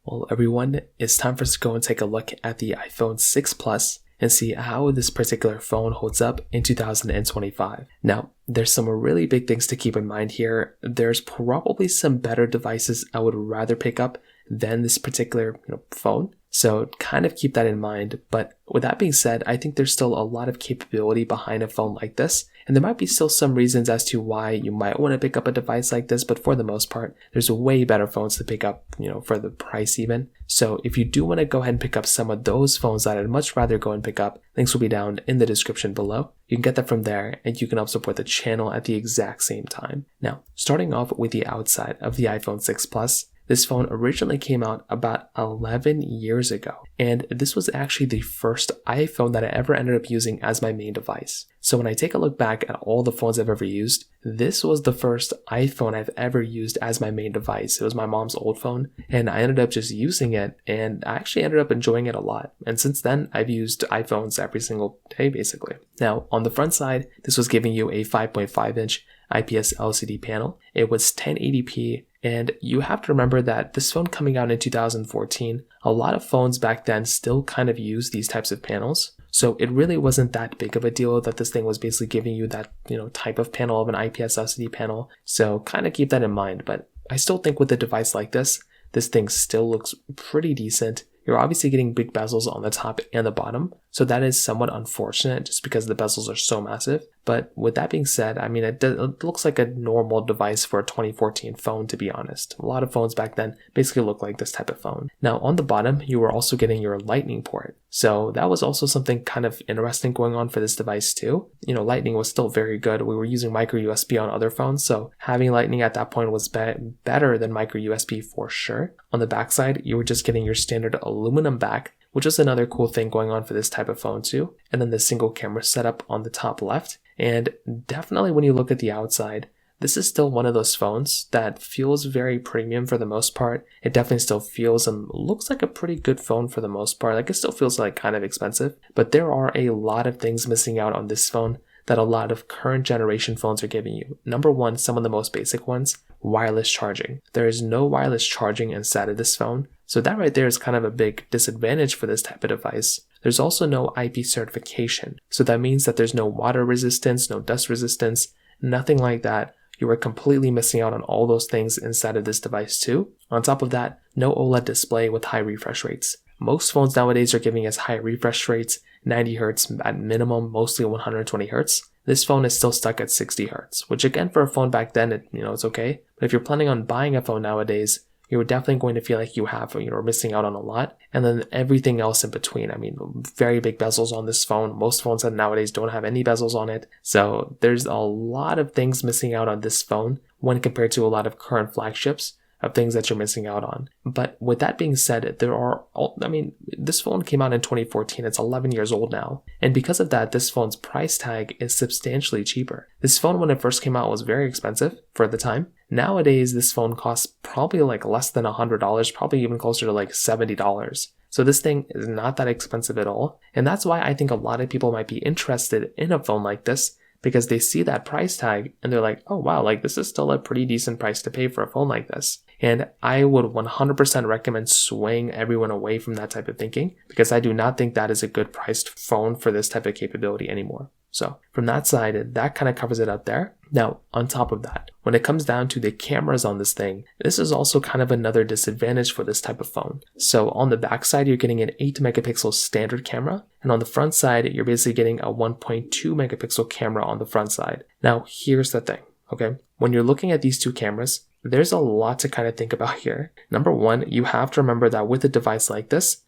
Well, everyone, it's time for us to go and take a look at the iPhone 6 Plus and see how this particular phone holds up in 2025. Now, there's some really big things to keep in mind here. There's probably some better devices I would rather pick up than this particular phone. So kind of keep that in mind. But with that being said, I think there's still a lot of capability behind a phone like this. And there might be still some reasons as to why you might want to pick up a device like this. But for the most part, there's way better phones to pick up, for the price even. So if you do want to go ahead and pick up some of those phones that I'd much rather go and pick up, links will be down in the description below. You can get that from there and you can help support the channel at the exact same time. Now, starting off with the outside of the iPhone 6 Plus, this phone originally came out about 11 years ago, and this was actually the first iPhone that I ever ended up using as my main device. So when I take a look back at all the phones I've ever used, this was the first iPhone I've ever used as my main device. It was my mom's old phone, and I ended up just using it, and I actually ended up enjoying it a lot. And since then, I've used iPhones every single day, basically. Now, on the front side, this was giving you a 5.5-inch IPS LCD panel. It was 1080p, and you have to remember that this phone coming out in 2014, a lot of phones back then still kind of use these types of panels. So it really wasn't that big of a deal that this thing was basically giving you that, type of panel of an IPS LCD panel. So kind of keep that in mind. But I still think with a device like this thing still looks pretty decent. You're obviously getting big bezels on the top and the bottom, so that is somewhat unfortunate just because the bezels are so massive. But with that being said, I mean, it looks like a normal device for a 2014 phone, to be honest. A lot of phones back then basically look like this type of phone. Now, on the bottom, you were also getting your Lightning port. So that was also something kind of interesting going on for this device too. Lightning was still very good. We were using micro USB on other phones, so having Lightning at that point was better than micro USB for sure. On the backside, you were just getting your standard aluminum back, which is another cool thing going on for this type of phone too. And then the single camera setup on the top left. And definitely when you look at the outside, this is still one of those phones that feels very premium for the most part. It definitely still feels and looks like a pretty good phone for the most part. Like, it still feels like kind of expensive, but there are a lot of things missing out on this phone that a lot of current generation phones are giving you. Number one, some of the most basic ones, wireless charging. There is no wireless charging inside of this phone. So that right there is kind of a big disadvantage for this type of device. There's also no IP certification. So that means that there's no water resistance, no dust resistance, nothing like that. You are completely missing out on all those things inside of this device too. On top of that, no OLED display with high refresh rates. Most phones nowadays are giving us high refresh rates, 90 Hz at minimum, mostly 120 Hz. This phone is still stuck at 60 Hz, which again, for a phone back then, it's okay. But if you're planning on buying a phone nowadays, you're definitely going to feel like you have, missing out on a lot. And then everything else in between. I mean, very big bezels on this phone. Most phones nowadays don't have any bezels on it. So there's a lot of things missing out on this phone when compared to a lot of current flagships of things that you're missing out on. But with that being said, this phone came out in 2014. It's 11 years old now. And because of that, this phone's price tag is substantially cheaper. This phone, when it first came out, was very expensive for the time. Nowadays, this phone costs probably like less than $100, probably even closer to like $70. So this thing is not that expensive at all. And that's why I think a lot of people might be interested in a phone like this, because they see that price tag and they're like, oh wow, like this is still a pretty decent price to pay for a phone like this. And I would 100% recommend swaying everyone away from that type of thinking, because I do not think that is a good priced phone for this type of capability anymore. So from that side, that kind of covers it up there. Now, on top of that, when it comes down to the cameras on this thing, this is also kind of another disadvantage for this type of phone. So on the back side, you're getting an 8 megapixel standard camera. And on the front side, you're basically getting a 1.2 megapixel camera on the front side. Now, here's the thing, okay? When you're looking at these two cameras, there's a lot to kind of think about here. Number one, you have to remember that with a device like this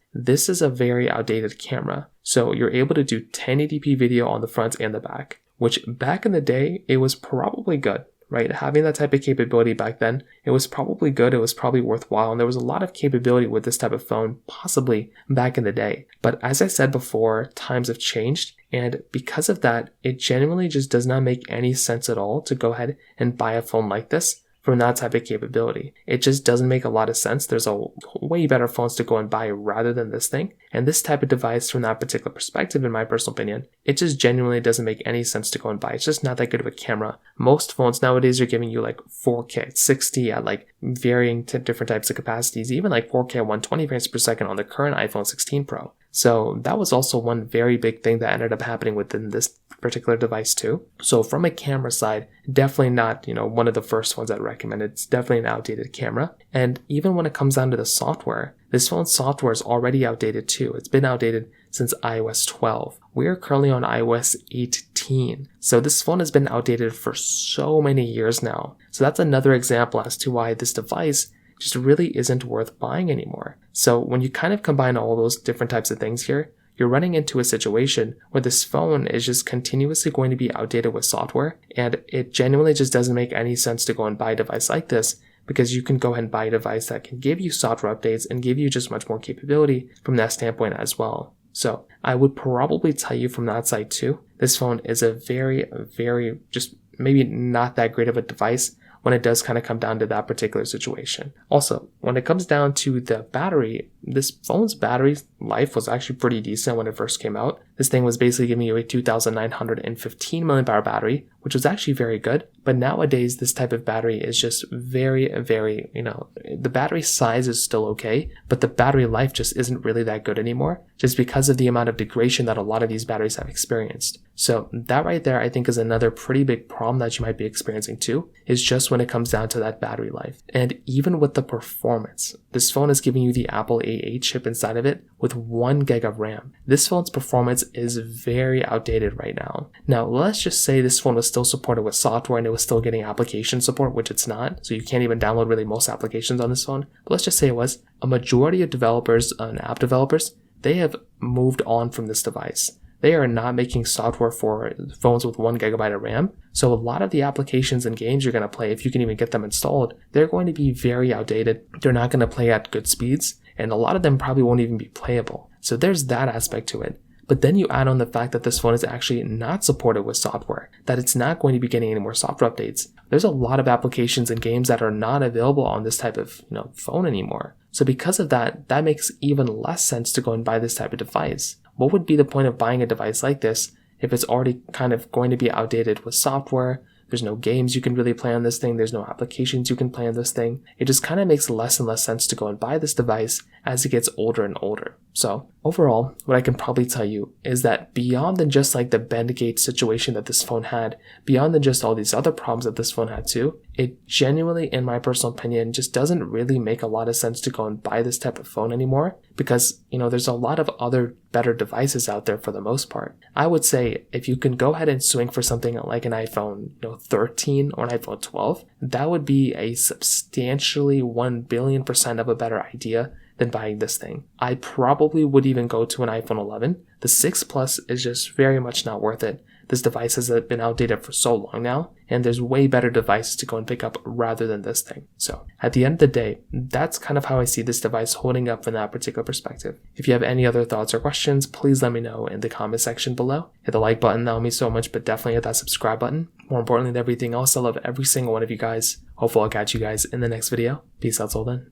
is a very outdated camera. So you're able to do 1080p video on the front and the back, which back in the day, it was probably good, right? Having that type of capability back then, it was probably good. It was probably worthwhile. And there was a lot of capability with this type of phone, possibly back in the day. But as I said before, times have changed. And because of that, it genuinely just does not make any sense at all to go ahead and buy a phone like this from that type of capability. It just doesn't make a lot of sense. There's a way better phones to go and buy rather than this thing. And this type of device, from that particular perspective, in my personal opinion, it just genuinely doesn't make any sense to go and buy. It's just not that good of a camera. Most phones nowadays are giving you like 4K, 60 at like varying different types of capacities, even like 4K at 120 frames per second on the current iPhone 16 Pro. So that was also one very big thing that ended up happening within this particular device too. So from a camera side, definitely not, one of the first ones I'd recommend. It's definitely an outdated camera. And even when it comes down to the software, this phone's software is already outdated too. It's been outdated since iOS 12. We are currently on iOS 18. So this phone has been outdated for so many years now. So that's another example as to why this device just really isn't worth buying anymore. So when you kind of combine all those different types of things here, you're running into a situation where this phone is just continuously going to be outdated with software, and it genuinely just doesn't make any sense to go and buy a device like this, because you can go ahead and buy a device that can give you software updates and give you just much more capability from that standpoint as well. So I would probably tell you from that side too, this phone is a very, very just maybe not that great of a device when it does kind of come down to that particular situation. Also, when it comes down to the battery, this phone's battery life was actually pretty decent when it first came out. This thing was basically giving you a 2,915 mAh battery, which was actually very good. But nowadays, this type of battery is just very, very, the battery size is still okay, but the battery life just isn't really that good anymore, just because of the amount of degradation that a lot of these batteries have experienced. So that right there, I think, is another pretty big problem that you might be experiencing too, is just when it comes down to that battery life. And even with the performance, this phone is giving you the Apple A8 chip inside of it with 1 gig of RAM. This phone's performance is very outdated right now. Now, let's just say this phone was still supported with software and it was still getting application support, which it's not. So you can't even download really most applications on this phone. But let's just say it was. A majority of developers and app developers, they have moved on from this device. They are not making software for phones with 1 gigabyte of RAM. So a lot of the applications and games you're going to play, if you can even get them installed, they're going to be very outdated. They're not going to play at good speeds, and a lot of them probably won't even be playable. So there's that aspect to it. But then you add on the fact that this phone is actually not supported with software, that it's not going to be getting any more software updates. There's a lot of applications and games that are not available on this type of phone anymore. So because of that, that makes even less sense to go and buy this type of device. What would be the point of buying a device like this if it's already kind of going to be outdated with software? There's no games you can really play on this thing. There's no applications you can play on this thing. It just kind of makes less and less sense to go and buy this device as it gets older and older. So overall, what I can probably tell you is that beyond than just like the Bendgate situation that this phone had, beyond than just all these other problems that this phone had too, it genuinely, in my personal opinion, just doesn't really make a lot of sense to go and buy this type of phone anymore, because, there's a lot of other better devices out there for the most part. I would say if you can go ahead and swing for something like an iPhone 13 or an iPhone 12, that would be a substantially 1,000,000,000% of a better idea than buying this thing. I probably would even go to an iPhone 11. The 6 Plus is just very much not worth it. This device has been outdated for so long now, and there's way better devices to go and pick up rather than this thing. So at the end of the day, that's kind of how I see this device holding up from that particular perspective. If you have any other thoughts or questions, please let me know in the comment section below. Hit the like button, that would mean so much, but definitely hit that subscribe button. More importantly than everything else, I love every single one of you guys. Hopefully I'll catch you guys in the next video. Peace out till then.